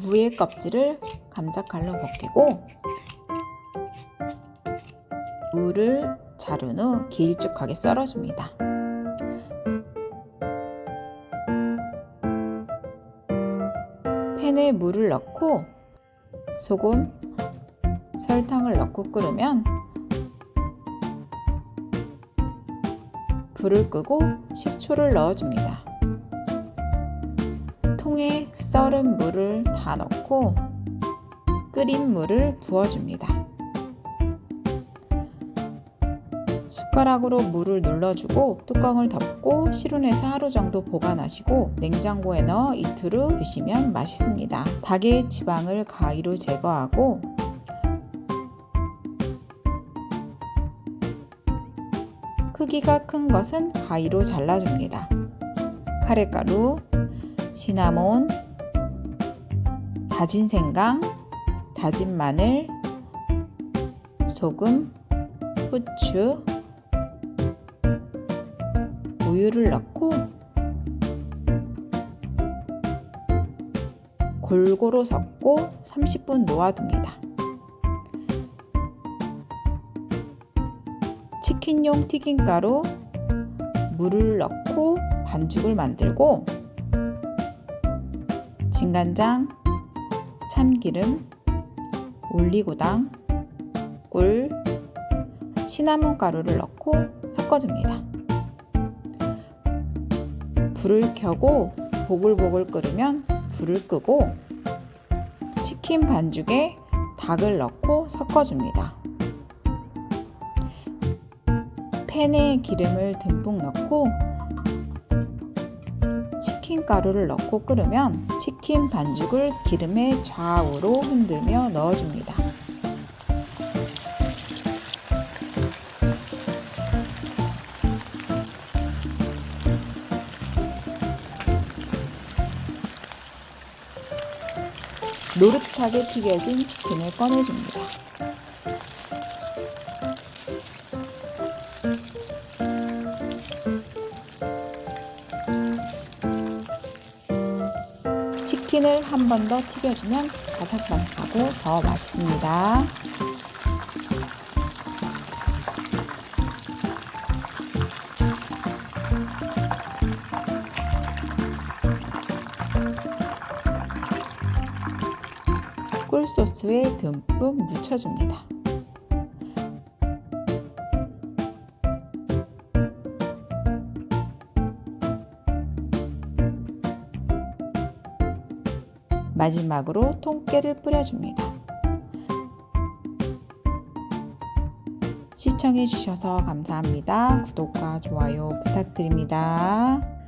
위의 껍질을 감자칼로 벗기고 무를 자른 후 길쭉하게 썰어줍니다. 팬에 물을 넣고 소금, 설탕을 넣고 끓으면 불을 끄고 식초를 넣어줍니다. 통에 썰은 물을 다 넣고 끓인 물을 부어줍니다. 숟가락으로 물을 눌러주고 뚜껑을 덮고 실온에서 하루 정도 보관하시고 냉장고에 넣어 이틀 후 드시면 맛있습니다. 닭의 지방을 가위로 제거하고 크기가 큰 것은 가위로 잘라줍니다. 카레가루, 시나몬, 다진 생강, 다진 마늘, 소금, 후추, 우유를 넣고 골고루 섞고 30분 놓아둡니다. 치킨용 튀김가루, 물을 넣고 반죽을 만들고 진간장, 참기름, 올리고당, 꿀, 시나몬 가루를 넣고 섞어줍니다. 불을 켜고 보글보글 끓으면 불을 끄고 치킨 반죽에 닭을 넣고 섞어줍니다. 팬에 기름을 듬뿍 넣고 치킨 가루를 넣고 끓으면 치킨 반죽을 기름에 좌우로 흔들며 넣어줍니다. 노릇하게 튀겨진 치킨을 꺼내줍니다. 치킨을 한 번 더 튀겨주면 바삭바삭하고 더 맛있습니다. 꿀소스에 듬뿍 묻혀줍니다. 마지막으로 통깨를 뿌려줍니다. 시청해주셔서 감사합니다. 구독과 좋아요 부탁드립니다.